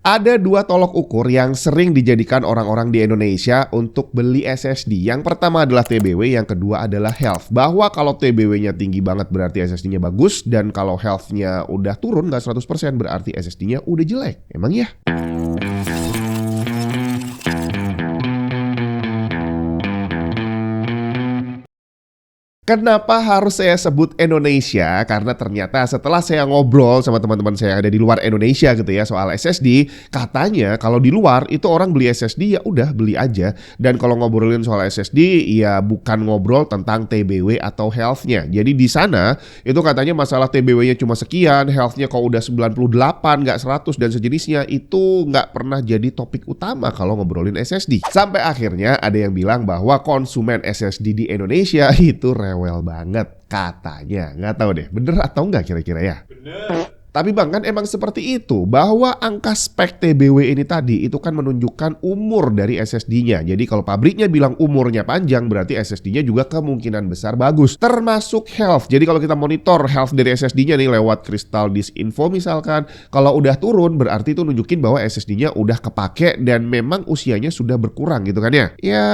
Ada dua tolok ukur yang sering dijadikan orang-orang di Indonesia untuk beli SSD. Yang pertama adalah TBW, yang kedua adalah health. Bahwa kalau TBW-nya tinggi banget berarti SSD-nya bagus, dan kalau health-nya udah turun nggak 100% berarti SSD-nya udah jelek. Emang ya? Kenapa harus saya sebut Indonesia? Karena ternyata setelah saya ngobrol sama teman-teman saya yang ada di luar Indonesia gitu ya soal SSD, katanya kalau di luar itu orang beli SSD ya udah beli aja. Dan kalau ngobrolin soal SSD ya bukan ngobrol tentang TBW atau health-nya. Jadi di sana itu katanya masalah TBW-nya cuma sekian, health-nya kalau udah 98 nggak 100 dan sejenisnya, itu nggak pernah jadi topik utama kalau ngobrolin SSD. Sampai akhirnya ada yang bilang bahwa konsumen SSD di Indonesia itu rewel banget katanya. Nggak tahu deh, bener atau nggak kira-kira ya? Bener. Tapi Bang, kan emang seperti itu, bahwa angka spek TBW ini tadi itu kan menunjukkan umur dari SSD-nya. Jadi kalau pabriknya bilang umurnya panjang, berarti SSD-nya juga kemungkinan besar bagus. Termasuk health. Jadi kalau kita monitor health dari SSD-nya nih lewat Crystal Disk Info misalkan, kalau udah turun berarti itu nunjukin bahwa SSD-nya udah kepake dan memang usianya sudah berkurang gitu kan ya. Ya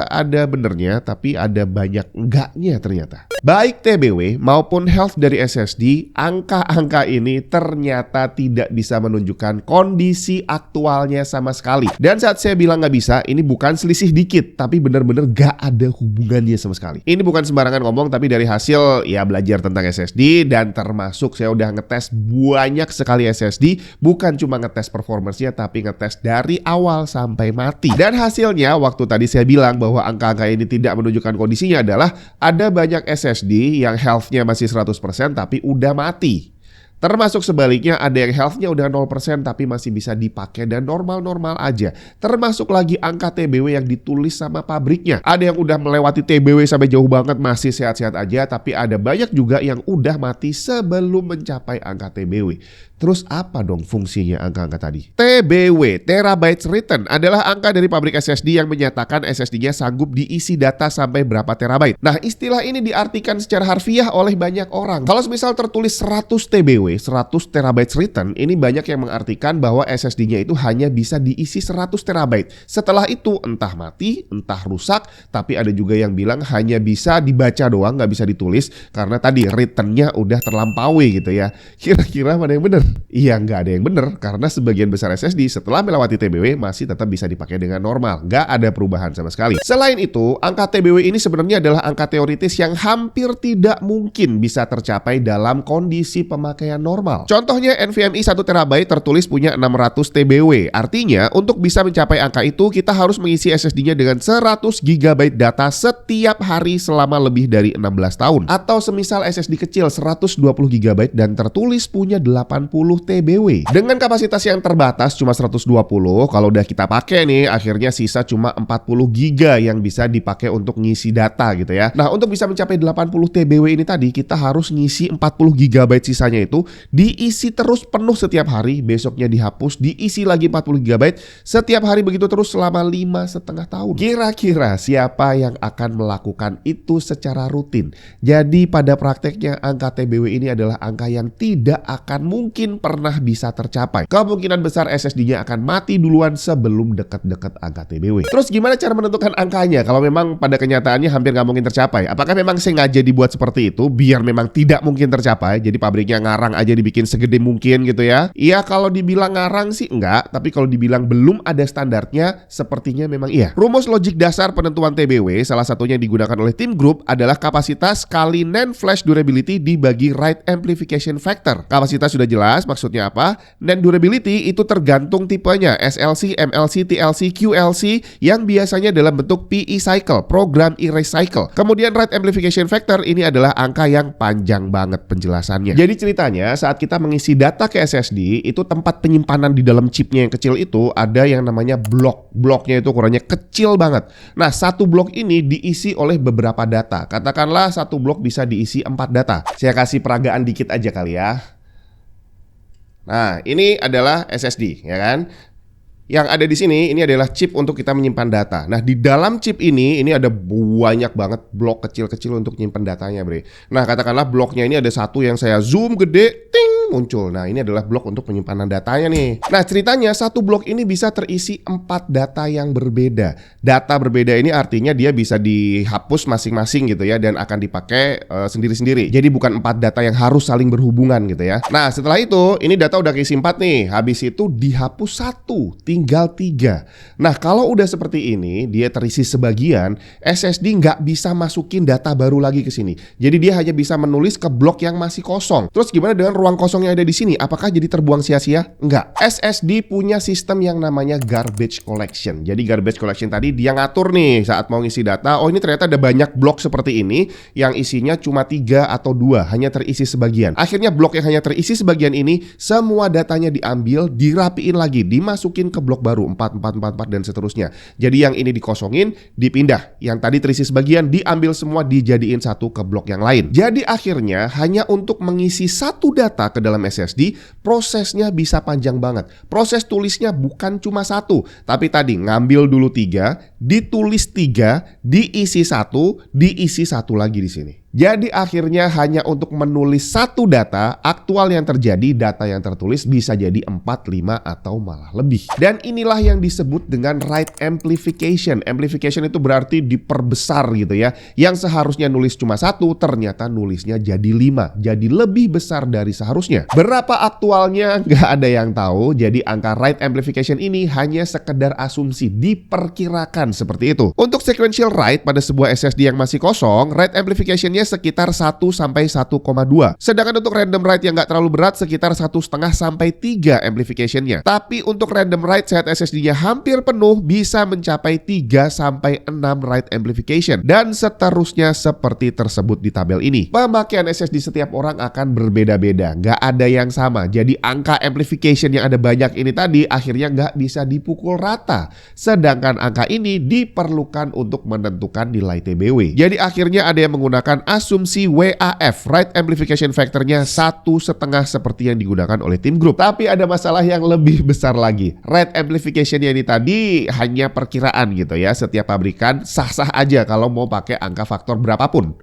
ada benernya, tapi ada banyak enggaknya ternyata. Baik TBW maupun health dari SSD, angka-angka ini ternyata tidak bisa menunjukkan kondisi aktualnya sama sekali. Dan saat saya bilang nggak bisa, ini bukan selisih dikit, tapi benar-benar nggak ada hubungannya sama sekali. Ini bukan sembarangan ngomong, tapi dari hasil ya belajar tentang SSD, dan termasuk saya udah ngetes banyak sekali SSD, bukan cuma ngetes performance-nya, tapi ngetes dari awal sampai mati. Dan hasilnya, waktu tadi saya bilang bahwa angka-angka ini tidak menunjukkan kondisinya adalah ada banyak SSD yang health-nya masih 100% tapi udah mati. Termasuk sebaliknya ada yang health-nya udah 0% tapi masih bisa dipakai dan normal-normal aja. Termasuk lagi angka TBW yang ditulis sama pabriknya. Ada yang udah melewati TBW sampai jauh banget masih sehat-sehat aja, tapi ada banyak juga yang udah mati sebelum mencapai angka TBW. Terus apa dong fungsinya angka-angka tadi? TBW, Terabytes Written, adalah angka dari pabrik SSD yang menyatakan SSD-nya sanggup diisi data sampai berapa terabyte. Nah, istilah ini diartikan secara harfiah oleh banyak orang. Kalau misal tertulis 100 TBW, 100 terabytes written, ini banyak yang mengartikan bahwa SSD-nya itu hanya bisa diisi 100 terabyte. Setelah itu entah mati, entah rusak, tapi ada juga yang bilang hanya bisa dibaca doang, nggak bisa ditulis karena tadi written-nya udah terlampaui gitu ya. Kira-kira mana yang benar? Iya, nggak ada yang benar karena sebagian besar SSD setelah melewati TBW masih tetap bisa dipakai dengan normal, nggak ada perubahan sama sekali. Selain itu, angka TBW ini sebenarnya adalah angka teoritis yang hampir tidak mungkin bisa tercapai dalam kondisi pemakaian normal. Contohnya NVMe 1 TB tertulis punya 600 TBW. Artinya untuk bisa mencapai angka itu kita harus mengisi SSD-nya dengan 100 GB data setiap hari selama lebih dari 16 tahun. Atau semisal SSD kecil 120 GB dan tertulis punya 80 TBW. Dengan kapasitas yang terbatas cuma 120, kalau udah kita pakai nih akhirnya sisa cuma 40 GB yang bisa dipakai untuk ngisi data gitu ya. Nah, untuk bisa mencapai 80 TBW ini tadi kita harus ngisi 40 GB sisanya itu diisi terus penuh setiap hari, besoknya dihapus, diisi lagi 40 GB setiap hari, begitu terus selama 5,5 tahun. Kira-kira siapa yang akan melakukan itu secara rutin? Jadi pada prakteknya angka TBW ini adalah angka yang tidak akan mungkin pernah bisa tercapai. Kemungkinan besar SSD-nya akan mati duluan sebelum dekat-dekat angka TBW. Terus gimana cara menentukan angkanya kalau memang pada kenyataannya hampir nggak mungkin tercapai? Apakah memang sengaja dibuat seperti itu biar memang tidak mungkin tercapai? Jadi pabriknya ngarang aja dibikin segede mungkin gitu ya? Iya, kalau dibilang ngarang sih enggak, tapi kalau dibilang belum ada standarnya sepertinya memang iya. Rumus logik dasar penentuan TBW salah satunya yang digunakan oleh Tim Group adalah kapasitas kali NAND flash durability dibagi write amplification factor. Kapasitas sudah jelas, maksudnya apa? NAND durability itu tergantung tipenya, SLC, MLC, TLC, QLC, yang biasanya dalam bentuk PE cycle, program erase cycle. Kemudian write amplification factor ini adalah angka yang panjang banget penjelasannya. Jadi ceritanya saat kita mengisi data ke SSD, itu tempat penyimpanan di dalam chipnya yang kecil itu ada yang namanya blok. Bloknya itu ukurannya kecil banget. Nah, satu blok ini diisi oleh beberapa data. Katakanlah satu blok bisa diisi 4 data. Saya kasih peragaan dikit aja kali ya. Nah, ini adalah SSD, ya kan? Yang ada di sini ini adalah chip untuk kita menyimpan data. Nah, di dalam chip ini ada banyak banget blok kecil-kecil untuk nyimpan datanya, Bre. Nah, katakanlah bloknya ini ada satu yang saya zoom gede, ting, muncul. Nah, ini adalah blok untuk penyimpanan datanya nih. Nah, ceritanya satu blok ini bisa terisi 4 data yang berbeda. Data berbeda ini artinya dia bisa dihapus masing-masing gitu ya, dan akan dipakai sendiri-sendiri. Jadi bukan 4 data yang harus saling berhubungan gitu ya. Nah, setelah itu ini data udah keisi 4 nih. Habis itu dihapus 1, tinggal 3. Nah, kalau udah seperti ini, dia terisi sebagian, SSD nggak bisa masukin data baru lagi ke sini. Jadi dia hanya bisa menulis ke blok yang masih kosong. Terus gimana dengan ruang kosong yang ada di sini? Apakah jadi terbuang sia-sia? Enggak. SSD punya sistem yang namanya garbage collection. Jadi garbage collection tadi dia ngatur nih saat mau ngisi data. Oh, ini ternyata ada banyak blok seperti ini yang isinya cuma 3 atau 2, hanya terisi sebagian. Akhirnya blok yang hanya terisi sebagian ini, semua datanya diambil, dirapiin lagi, dimasukin ke blok baru 4, 4, 4, 4 dan seterusnya. Jadi yang ini dikosongin, dipindah. Yang tadi terisi sebagian, diambil semua, dijadiin satu ke blok yang lain. Jadi akhirnya hanya untuk mengisi satu data ke dalam SSD, prosesnya bisa panjang banget. Proses tulisnya bukan cuma satu, tapi tadi ngambil dulu 3, ditulis 3, diisi satu lagi di sini. Jadi akhirnya hanya untuk menulis satu data, aktual yang terjadi, data yang tertulis bisa jadi 4, 5 atau malah lebih. Dan inilah yang disebut dengan write amplification. Amplification itu berarti diperbesar gitu ya. Yang seharusnya nulis cuma 1, ternyata nulisnya jadi 5. Jadi lebih besar dari seharusnya. Berapa aktualnya nggak ada yang tahu. Jadi angka write amplification ini hanya sekedar asumsi, diperkirakan seperti itu. Untuk sequential write pada sebuah SSD yang masih kosong, write amplification-nya sekitar 1 sampai 1,2. Sedangkan untuk random write yang nggak terlalu berat sekitar 1,5 sampai 3 amplification-nya. Tapi untuk random write saat SSD-nya hampir penuh bisa mencapai 3 sampai 6 write amplification dan seterusnya seperti tersebut di tabel ini. Pemakaian SSD setiap orang akan berbeda-beda, nggak ada yang sama. Jadi angka amplification yang ada banyak ini tadi akhirnya nggak bisa dipukul rata. Sedangkan angka ini diperlukan untuk menentukan nilai TBW. Jadi akhirnya ada yang menggunakan asumsi WAF, write amplification factor-nya 1,5 seperti yang digunakan oleh tim grup. Tapi ada masalah yang lebih besar lagi. Write amplification yang ini tadi hanya perkiraan gitu ya. Setiap pabrikan sah-sah aja kalau mau pakai angka faktor berapapun.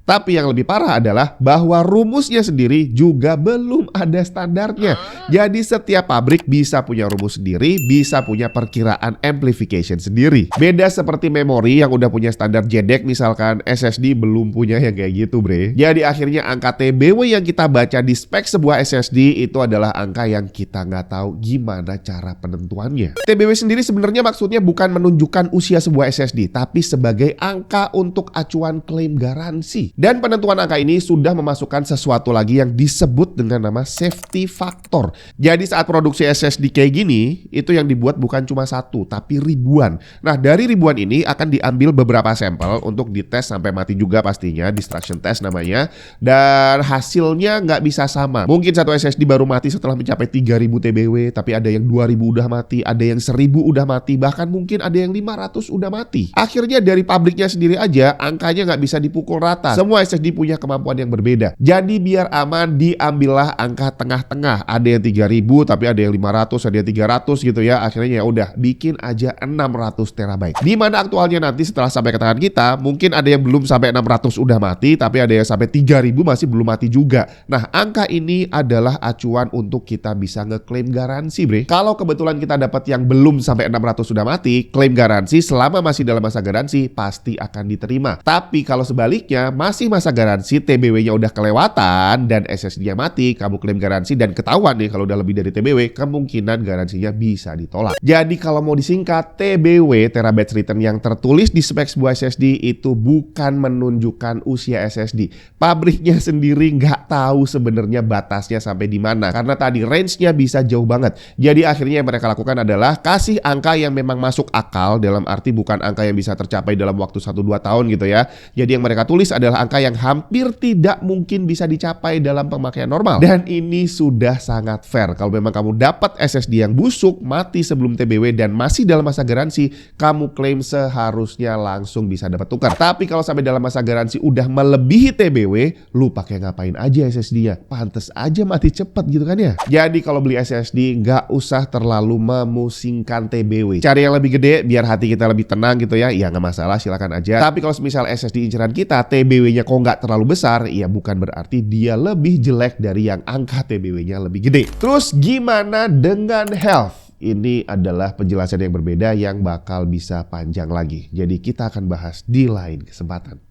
Tapi yang lebih parah adalah bahwa rumusnya sendiri juga belum ada standarnya. Jadi setiap pabrik bisa punya rumus sendiri, bisa punya perkiraan amplification sendiri. Beda seperti memori yang udah punya standar JEDEC misalkan, SSD belum punya yang kayak gitu, bre. Jadi akhirnya angka TBW yang kita baca di spek sebuah SSD itu adalah angka yang kita nggak tahu gimana cara penentuannya. TBW sendiri sebenarnya maksudnya bukan menunjukkan usia sebuah SSD, tapi sebagai angka untuk acuan klaim garansi. Dan penentuan angka ini sudah memasukkan sesuatu lagi yang disebut dengan nama safety factor. Jadi saat produksi SSD kayak gini, itu yang dibuat bukan cuma 1, tapi ribuan. Nah, dari ribuan ini akan diambil beberapa sampel untuk dites sampai mati juga pastinya, destruction test namanya. Dan hasilnya nggak bisa sama. Mungkin satu SSD baru mati setelah mencapai 3000 TBW, tapi ada yang 2000 udah mati, ada yang 1000 udah mati, bahkan mungkin ada yang 500 udah mati. Akhirnya dari pabriknya sendiri aja, angkanya nggak bisa dipukul rata. Semua SSD punya kemampuan yang berbeda. Jadi biar aman diambillah angka tengah-tengah. Ada yang 3000 tapi ada yang 500, ada yang 300 gitu ya. Akhirnya ya udah bikin aja 600 terabyte. Di mana aktualnya nanti setelah sampai ke tangan kita, mungkin ada yang belum sampai 600 udah mati, tapi ada yang sampai 3000 masih belum mati juga. Nah, angka ini adalah acuan untuk kita bisa ngeklaim garansi, bre. Kalau kebetulan kita dapat yang belum sampai 600 sudah mati, klaim garansi selama masih dalam masa garansi pasti akan diterima. Tapi kalau sebaliknya masih masa garansi, TBW-nya udah kelewatan dan SSD-nya mati, kamu klaim garansi dan ketahuan nih kalau udah lebih dari TBW, kemungkinan garansinya bisa ditolak. Jadi kalau mau disingkat, TBW, terabyte return yang tertulis di spek sebuah SSD itu bukan menunjukkan usia SSD. Pabriknya sendiri nggak tahu sebenarnya batasnya sampai di mana, karena tadi range-nya bisa jauh banget. Jadi akhirnya yang mereka lakukan adalah kasih angka yang memang masuk akal, dalam arti bukan angka yang bisa tercapai dalam waktu 1-2 tahun gitu ya. Jadi yang mereka tulis adalah adalah angka yang hampir tidak mungkin bisa dicapai dalam pemakaian normal. Dan ini sudah sangat fair. Kalau memang kamu dapat SSD yang busuk, mati sebelum TBW dan masih dalam masa garansi, kamu klaim seharusnya langsung bisa dapat tukar. Tapi kalau sampai dalam masa garansi udah melebihi TBW, lu pakai ngapain aja SSD-nya? Pantes aja mati cepet gitu kan ya. Jadi kalau beli SSD nggak usah terlalu memusingkan TBW. Cari yang lebih gede biar hati kita lebih tenang gitu ya. Ya nggak masalah, silakan aja. Tapi kalau misal SSD inceran kita TBW-nya kok nggak terlalu besar, ya bukan berarti dia lebih jelek dari yang angka TBW-nya lebih gede. Terus gimana dengan health? Ini adalah penjelasan yang berbeda yang bakal bisa panjang lagi. Jadi kita akan bahas di lain kesempatan.